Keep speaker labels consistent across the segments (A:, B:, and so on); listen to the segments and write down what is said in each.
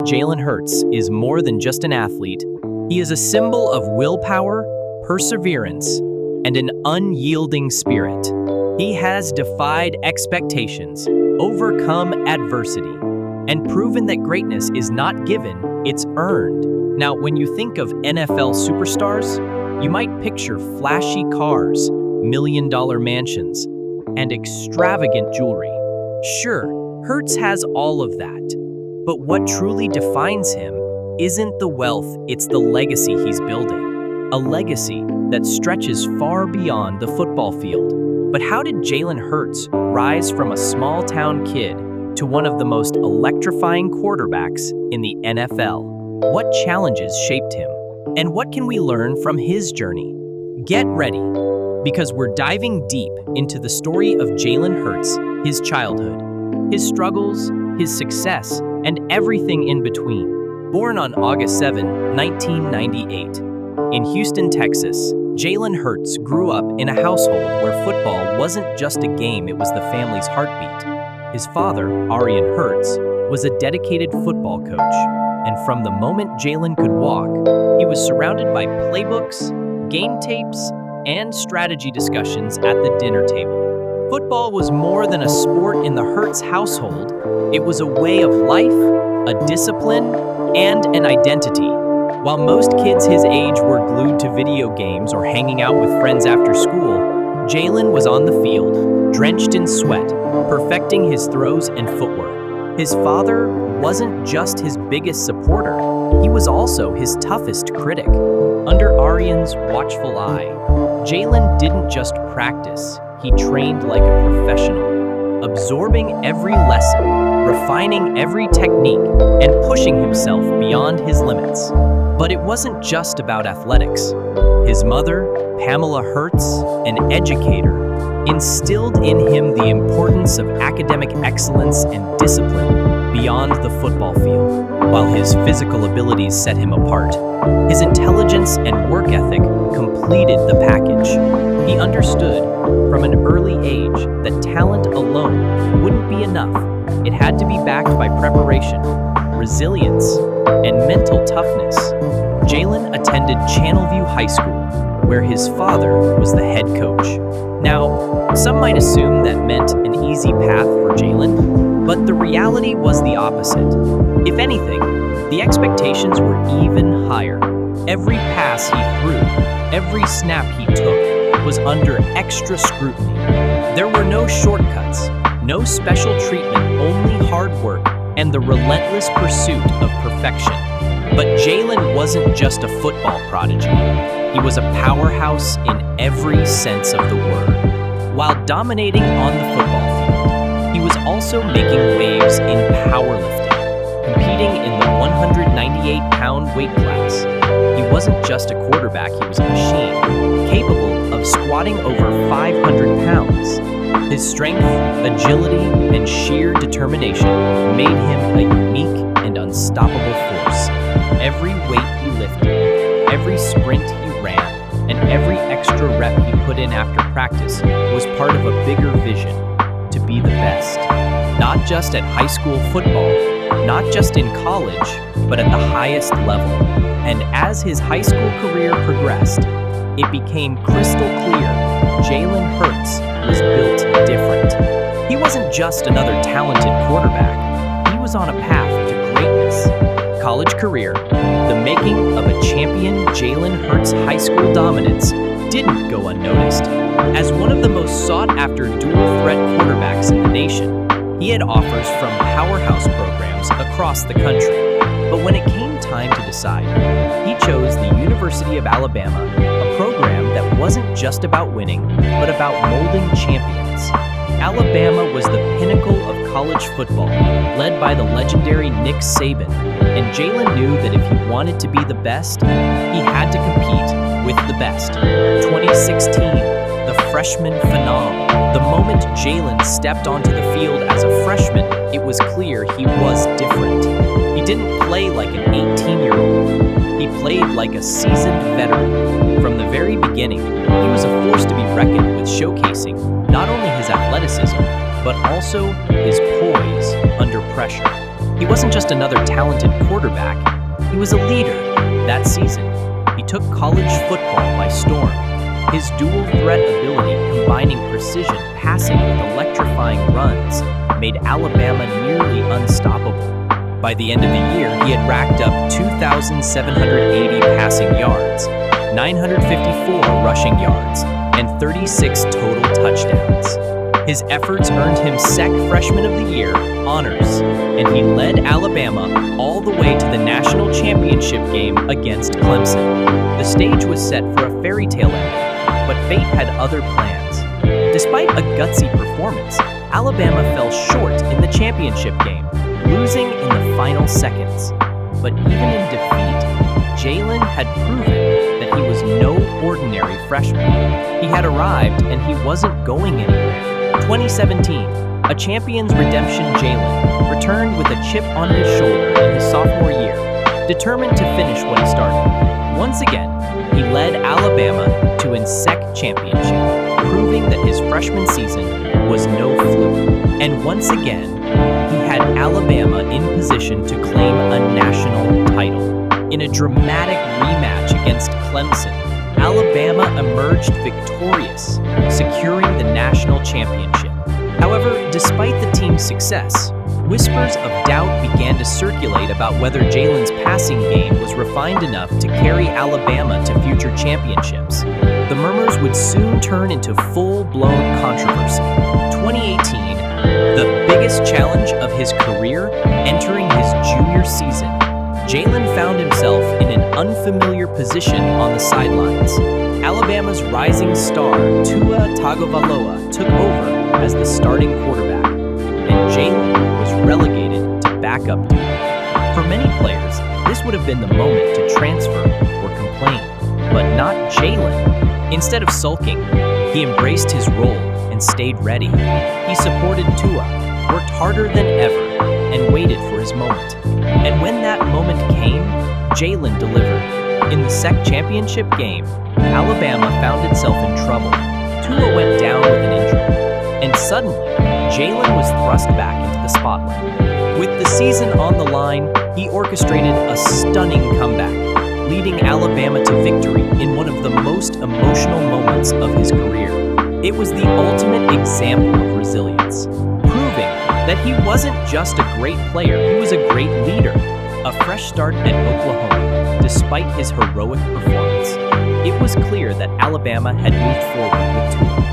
A: Jalen Hurts is more than just an athlete. He is a symbol of willpower, perseverance, and an unyielding spirit. He has defied expectations, overcome adversity, and proven that greatness is not given, it's earned. Now, when you think of NFL superstars, you might picture flashy cars, million-dollar mansions, and extravagant jewelry. Sure, Hurts has all of that, but what truly defines him isn't the wealth, it's the legacy he's building. A legacy that stretches far beyond the football field. But how did Jalen Hurts rise from a small-town kid to one of the most electrifying quarterbacks in the NFL? What challenges shaped him? And what can we learn from his journey? Get ready, because we're diving deep into the story of Jalen Hurts, his childhood, his struggles, his success, and everything in between. Born on August 7, 1998, in Houston, Texas, Jalen Hurts grew up in a household where football wasn't just a game, it was the family's heartbeat. His father, Arian Hurts, was a dedicated football coach, and from the moment Jalen could walk, he was surrounded by playbooks, game tapes, and strategy discussions at the dinner table. Football was more than a sport in the Hurts household. It was a way of life, a discipline, and an identity. While most kids his age were glued to video games or hanging out with friends after school, Jalen was on the field, drenched in sweat, perfecting his throws and footwork. His father wasn't just his biggest supporter, he was also his toughest critic. Under Arian's watchful eye, Jalen didn't just practice, he trained like a professional, absorbing every lesson, refining every technique, and pushing himself beyond his limits. But it wasn't just about athletics. His mother, Pamela Hurts, an educator, instilled in him the importance of academic excellence and discipline beyond the football field. While his physical abilities set him apart, his intelligence and work ethic completed the package. He understood from an early age that talent alone wouldn't be enough. It had to be backed by preparation, resilience, and mental toughness. Jalen attended Channelview High School, where his father was the head coach. Now, some might assume that meant an easy path for Jalen, but the reality was the opposite. If anything, the expectations were even higher. Every pass he threw, every snap he took, was under extra scrutiny. There were no shortcuts, no special treatment, only hard work and the relentless pursuit of perfection. But Jalen wasn't just a football prodigy. He was a powerhouse in every sense of the word. While dominating on the football field, he was also making waves in powerlifting, competing in the 198-pound weight class. He wasn't just a quarterback, he was a machine, capable of squatting over 500 pounds. His strength, agility, and sheer determination made him a unique and unstoppable force. Every weight he lifted, every sprint he ran, and every extra rep he put in after practice was part of a bigger vision, to be the best. Not just at high school football, not just in college, but at the highest level. And as his high school career progressed, it became crystal clear Jalen Hurts was built different. He wasn't just another talented quarterback, he was on a path to greatness. College career, the making of a champion. Jalen Hurts' high school dominance didn't go unnoticed. As one of the most sought-after dual-threat quarterbacks in the nation, he had offers from powerhouse programs across the country. But when it came time to decide, he chose the University of Alabama, a program that wasn't just about winning, but about molding champions. Alabama was the pinnacle of college football, led by the legendary Nick Saban, and Jalen knew that if he wanted to be the best, he had to compete with the best. 2016, the freshman phenom. The moment Jalen stepped onto the field as a freshman, it was clear he was different. He didn't play like an 18-year-old. He played like a seasoned veteran. From the very beginning, he was a force to be reckoned with, showcasing not only his athleticism, but also his poise under pressure. He wasn't just another talented quarterback, he was a leader. That season, he took college football by storm. His dual-threat ability, combining precision passing with electrifying runs, made Alabama nearly unstoppable. By the end of the year, he had racked up 2,780 passing yards, 954 rushing yards, and 36 total touchdowns. His efforts earned him SEC Freshman of the Year honors, and he led Alabama all the way to the national championship game against Clemson. The stage was set for a fairy tale ending, but fate had other plans. Despite a gutsy performance, Alabama fell short in the championship game, losing in the final seconds. But even in defeat, Jalen had proven that he was no ordinary freshman. He had arrived, and he wasn't going anywhere. 2017, a champion's redemption. Jalen returned with a chip on his shoulder in his sophomore year, determined to finish what he started. Once again, he led Alabama to an SEC championship, proving that his freshman season was no fluke. And once again, he had Alabama in position to claim a national title. In a dramatic rematch against Clemson, Alabama emerged victorious, securing the national championship. However, despite the team's success, whispers of doubt began to circulate about whether Jalen's passing game was refined enough to carry Alabama to future championships. The murmurs would soon turn into full-blown controversy. 2018, the biggest challenge of his career, entering his junior season, Jalen found himself in an unfamiliar position on the sidelines. Alabama's rising star, Tua Tagovailoa, took over as the starting quarterback, and Jalen was relegated to backup duty. For many players, this would have been the moment to transfer or complain, but not Jalen. Instead of sulking, he embraced his role and stayed ready. He supported Tua, worked harder than ever, and waited for his moment. And when that moment came, Jalen delivered. In the SEC championship game, Alabama found itself in trouble. Tua went down with an injury, and suddenly, Jalen was thrust back into the spotlight. With the season on the line, he orchestrated a stunning comeback, leading Alabama to victory in one of the most emotional moments of his career. It was the ultimate example of resilience, proving that he wasn't just a great player, he was a great leader. A fresh start at Oklahoma, despite his heroic performance. It was clear that Alabama had moved forward with Tua.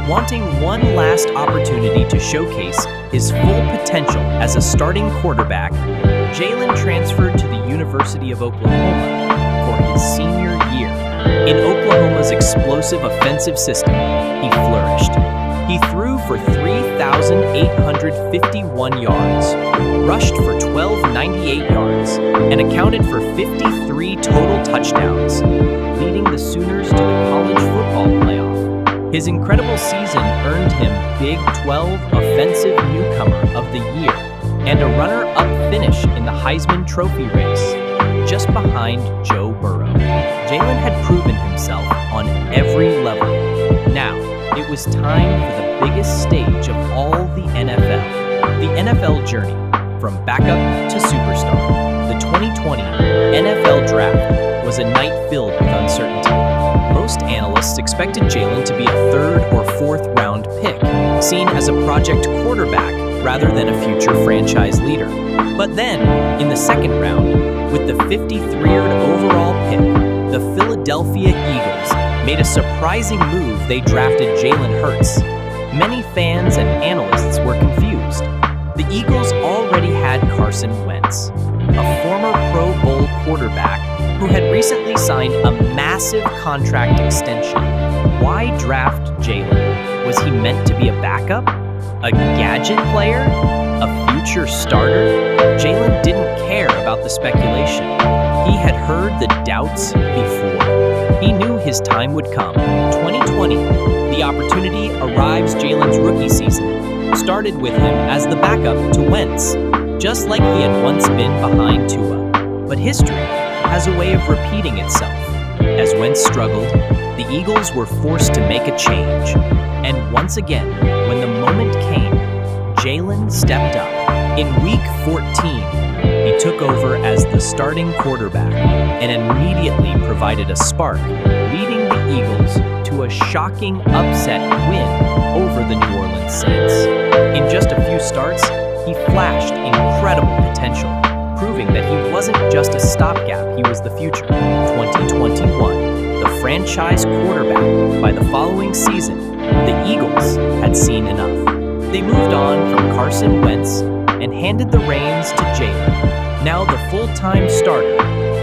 A: Wanting one last opportunity to showcase his full potential as a starting quarterback, Jalen transferred to the University of Oklahoma for his senior year. In Oklahoma's explosive offensive system, he flourished. He threw for 3,851 yards, rushed for 1,298 yards, and accounted for 53 total touchdowns, leading the Sooners to the college football playoff. His incredible season earned him Big 12 Offensive Newcomer of the Year and a runner-up finish in the Heisman Trophy race, just behind Joe Burrow. Jalen had proven himself on every level. Now, it was time for the biggest stage of all the NFL journey, from backup to superstar. The 2020 NFL Draft was a night filled with uncertainty. Most analysts expected Jalen to be a third or fourth round pick, seen as a project quarterback rather than a future franchise leader. But then, in the second round, with the 53rd overall pick, the Philadelphia Eagles made a surprising move. They drafted Jalen Hurts. Many fans and analysts were confused. The Eagles already had Carson Wentz, a former Pro Bowl quarterback who had recently signed a massive contract extension. Why draft Jalen? Was he meant to be a backup? A gadget player? A future starter? Jalen didn't care about the speculation. He had heard the doubts before. He knew his time would come. 2020, the opportunity arrives. Jalen's rookie season started with him as the backup to Wentz, just like he had once been behind Tua. But history has a way of repeating itself. As Wentz struggled, the Eagles were forced to make a change. And once again, when the moment came, Jalen stepped up. In Week 14, He took over as the starting quarterback and immediately provided a spark, leading the Eagles to a shocking upset win over the New Orleans Saints. In just a few starts, he flashed incredible potential, proving that he wasn't just a stopgap, he was the future. 2021, the franchise quarterback. By the following season, the Eagles had seen enough. They moved on from Carson Wentz and handed the reins to Jalen, now the full-time starter.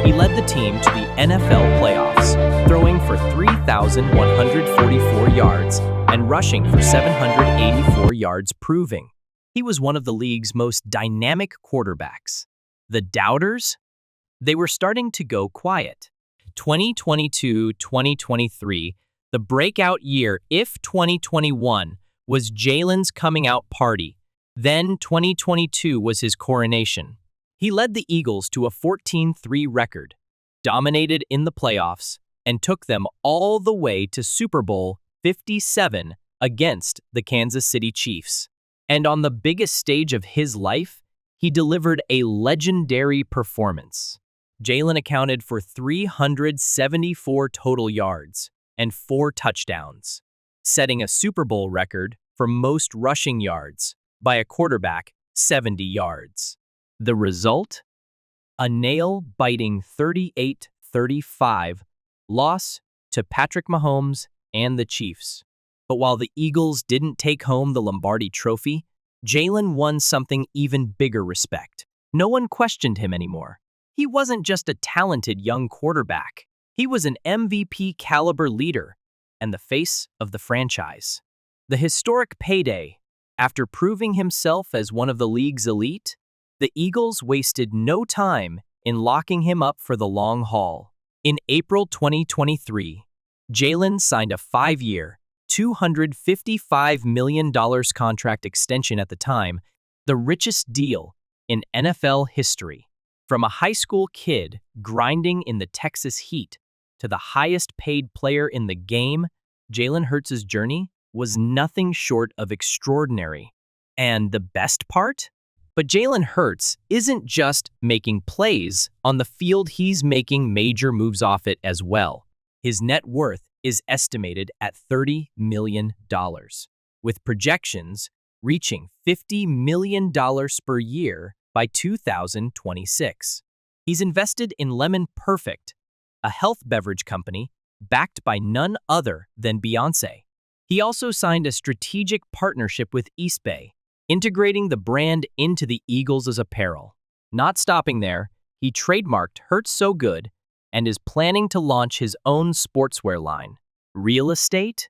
A: He led the team to the NFL playoffs, throwing for 3,144 yards and rushing for 784 yards, proving he was one of the league's most dynamic quarterbacks. The doubters? They were starting to go quiet. 2022-2023, the breakout year. If 2021 was Jalen's coming out party, then 2022 was his coronation. He led the Eagles to a 14-3 record, dominated in the playoffs, and took them all the way to Super Bowl 57 against the Kansas City Chiefs. And on the biggest stage of his life, he delivered a legendary performance. Jalen accounted for 374 total yards and 4 touchdowns, setting a Super Bowl record for most rushing yards by a quarterback, 70 yards. The result? A nail-biting 38-35 loss to Patrick Mahomes and the Chiefs. But while the Eagles didn't take home the Lombardi Trophy, Jalen won something even bigger: respect. No one questioned him anymore. He wasn't just a talented young quarterback. He was an MVP-caliber leader and the face of the franchise. The historic payday. After proving himself as one of the league's elite, the Eagles wasted no time in locking him up for the long haul. In April 2023, Jalen signed a 5-year, $255 million contract extension, at the time, the richest deal in NFL history. From a high school kid grinding in the Texas heat to the highest paid player in the game, Jalen Hurts' journey was nothing short of extraordinary. And the best part? But Jalen Hurts isn't just making plays on the field, he's making major moves off it as well. His net worth is estimated at $30 million, with projections reaching $50 million per year by 2026. He's invested in Lemon Perfect, a health beverage company backed by none other than Beyoncé. He also signed a strategic partnership with Eastbay, integrating the brand into the Eagles' apparel. Not stopping there, he trademarked Hurts So Good and is planning to launch his own sportswear line. Real estate?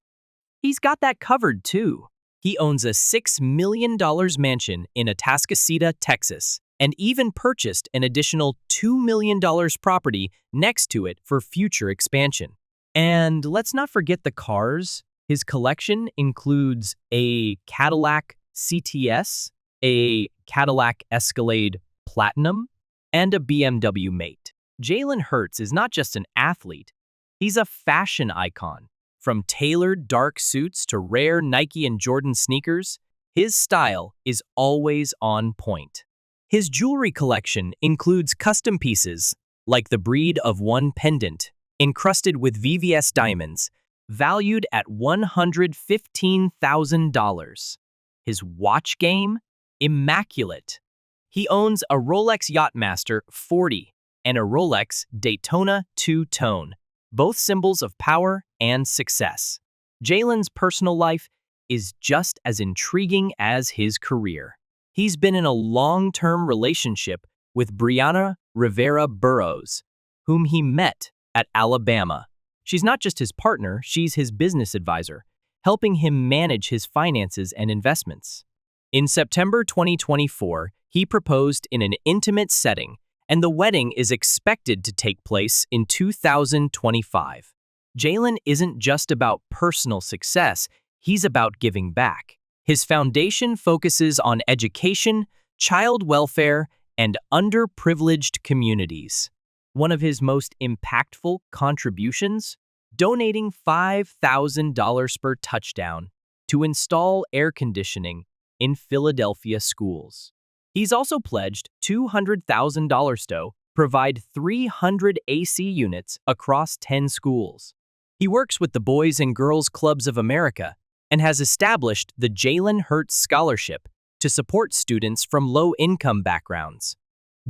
A: He's got that covered too. He owns a $6 million mansion in Atascocita, Texas, and even purchased an additional $2 million property next to it for future expansion. And let's not forget the cars. His collection includes a Cadillac CTS, a Cadillac Escalade Platinum, and a BMW Mate. Jalen Hurts is not just an athlete, he's a fashion icon. From tailored dark suits to rare Nike and Jordan sneakers, his style is always on point. His jewelry collection includes custom pieces like the Breed of One pendant, encrusted with VVS diamonds, valued at $115,000. His watch game? Immaculate. He owns a Rolex Yachtmaster 40 and a Rolex Daytona two-tone, both symbols of power and success. Jalen's personal life is just as intriguing as his career. He's been in a long-term relationship with Brianna Rivera Burrows, whom he met at Alabama. She's not just his partner, she's his business advisor, helping him manage his finances and investments. In September 2024, he proposed in an intimate setting, and the wedding is expected to take place in 2025. Jalen isn't just about personal success, he's about giving back. His foundation focuses on education, child welfare, and underprivileged communities. One of his most impactful contributions? Donating $5,000 per touchdown to install air conditioning in Philadelphia schools. He's also pledged $200,000 to provide 300 AC units across 10 schools. He works with the Boys and Girls Clubs of America and has established the Jalen Hurts Scholarship to support students from low-income backgrounds.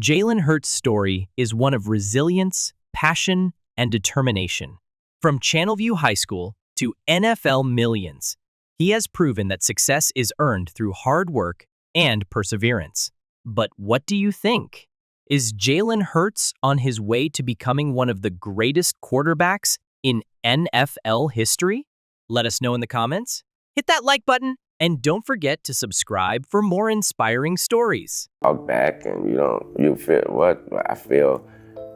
A: Jalen Hurts' story is one of resilience, passion, and determination. From Channelview High School to NFL millions, he has proven that success is earned through hard work and perseverance. But what do you think? Is Jalen Hurts on his way to becoming one of the greatest quarterbacks in NFL history? Let us know in the comments. Hit that like button and don't forget to subscribe for more inspiring stories.
B: Talk back and you feel what I feel,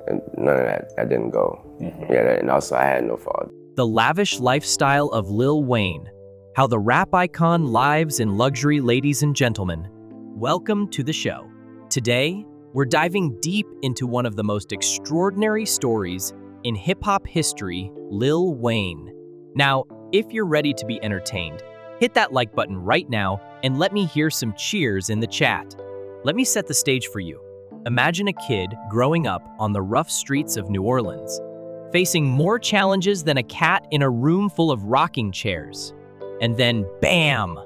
B: and none of that didn't go. Yeah, and also I had no fault.
A: The Lavish Lifestyle of Lil Wayne. How the rap icon lives in luxury, ladies and gentlemen. Welcome to the show. Today, we're diving deep into one of the most extraordinary stories in hip-hop history, Lil Wayne. Now, if you're ready to be entertained, hit that like button right now and let me hear some cheers in the chat. Let me set the stage for you. Imagine a kid growing up on the rough streets of New Orleans, facing more challenges than a cat in a room full of rocking chairs. And then, bam!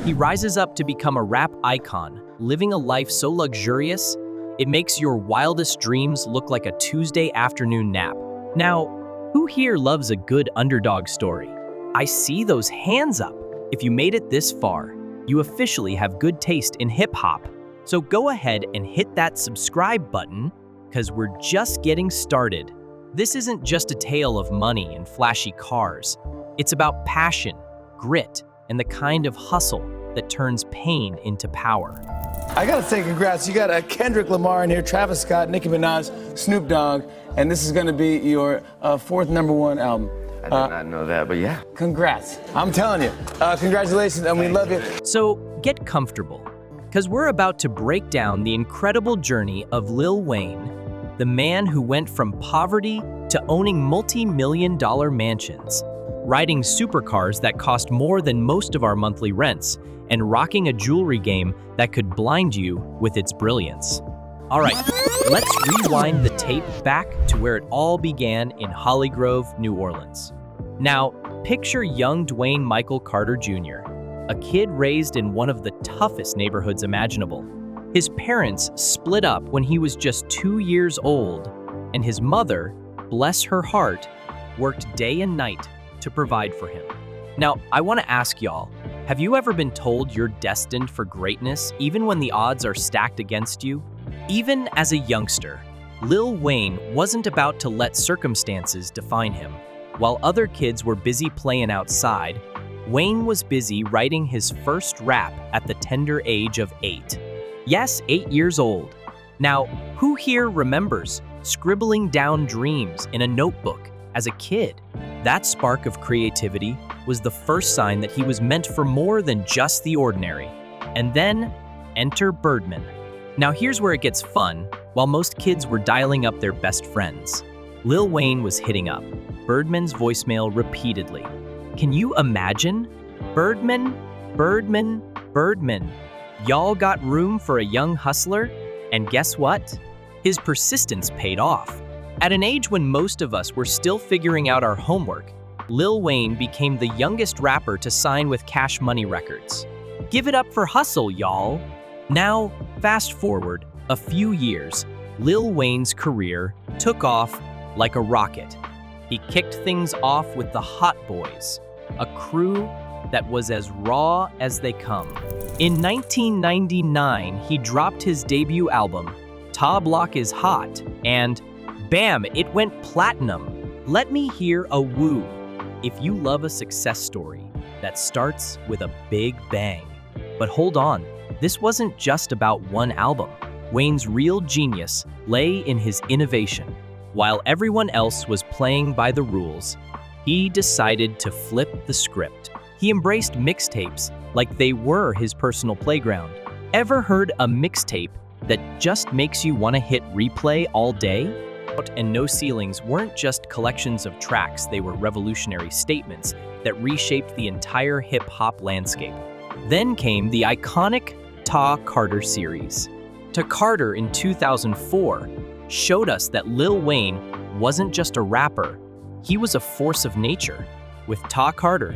A: He rises up to become a rap icon, living a life so luxurious, it makes your wildest dreams look like a Tuesday afternoon nap. Now, who here loves a good underdog story? I see those hands up. If you made it this far, you officially have good taste in hip-hop. So go ahead and hit that subscribe button, because we're just getting started. This isn't just a tale of money and flashy cars. It's about passion, grit, and the kind of hustle that turns pain into power.
C: I gotta say congrats. You got a Kendrick Lamar in here, Travis Scott, Nicki Minaj, Snoop Dogg, and this is gonna be your fourth #1 album.
B: I did not know that, but yeah.
C: Congrats. I'm telling you. Congratulations, and we love you.
A: So get comfortable, because we're about to break down the incredible journey of Lil Wayne, the man who went from poverty to owning multi-million-dollar mansions, riding supercars that cost more than most of our monthly rents, and rocking a jewelry game that could blind you with its brilliance. All right, let's rewind the tape back to where it all began in Holly Grove, New Orleans. Now, picture young Dwayne Michael Carter Jr., a kid raised in one of the toughest neighborhoods imaginable. His parents split up when he was just 2 years old, and his mother, bless her heart, worked day and night to provide for him. Now, I want to ask y'all, have you ever been told you're destined for greatness even when the odds are stacked against you? Even as a youngster, Lil Wayne wasn't about to let circumstances define him. While other kids were busy playing outside, Wayne was busy writing his first rap at the tender age of 8. Yes, 8 years old. Now, who here remembers scribbling down dreams in a notebook as a kid? That spark of creativity was the first sign that he was meant for more than just the ordinary. And then, enter Birdman. Now here's where it gets fun. While most kids were dialing up their best friends, Lil Wayne was hitting up Birdman's voicemail repeatedly. Can you imagine? Birdman, Birdman, Birdman. Y'all got room for a young hustler? And guess what? His persistence paid off. At an age when most of us were still figuring out our homework, Lil Wayne became the youngest rapper to sign with Cash Money Records. Give it up for hustle, y'all. Now, fast forward a few years, Lil Wayne's career took off like a rocket. He kicked things off with the Hot Boys, a crew that was as raw as they come. In 1999, he dropped his debut album, Ta Block Is Hot, and bam, it went platinum. Let me hear a woo if you love a success story that starts with a big bang. But hold on, this wasn't just about one album. Wayne's real genius lay in his innovation. While everyone else was playing by the rules, he decided to flip the script. He embraced mixtapes like they were his personal playground. Ever heard a mixtape that just makes you want to hit replay all day? And No Ceilings weren't just collections of tracks, they were revolutionary statements that reshaped the entire hip-hop landscape. Then came the iconic Ta Carter series. to Carter in 2004 showed us that Lil Wayne wasn't just a rapper, he was a force of nature. With Ta Carter,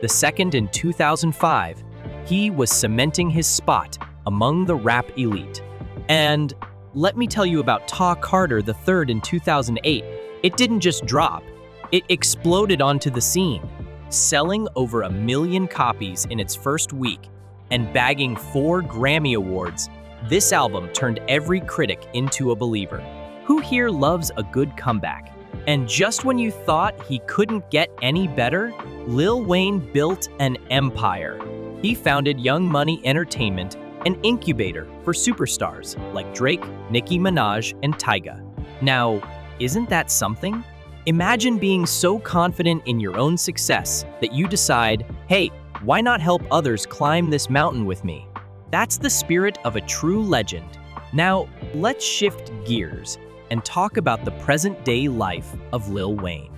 A: the second in 2005, he was cementing his spot among the rap elite. And let me tell you about Ta Carter the third in 2008. It didn't just drop, it exploded onto the scene, selling over 1 million copies in its first week and bagging 4 Grammy Awards. This album turned every critic into a believer. Who here loves a good comeback? And just when you thought he couldn't get any better, Lil Wayne built an empire. He founded Young Money Entertainment, an incubator for superstars like Drake, Nicki Minaj, and Tyga. Now, isn't that something? Imagine being so confident in your own success that you decide, hey, why not help others climb this mountain with me? That's the spirit of a true legend. Now, let's shift gears and talk about the present-day life of Lil Wayne.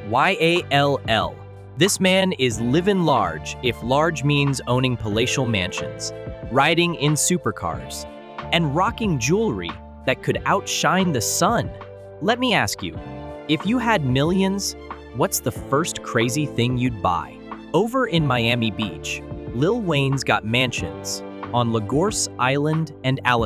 A: YALL. This man is living large, if large means owning palatial mansions, riding in supercars, and rocking jewelry that could outshine the sun. Let me ask you, if you had millions, what's the first crazy thing you'd buy? Over in Miami Beach, Lil Wayne's got mansions on Lagos Island and Alice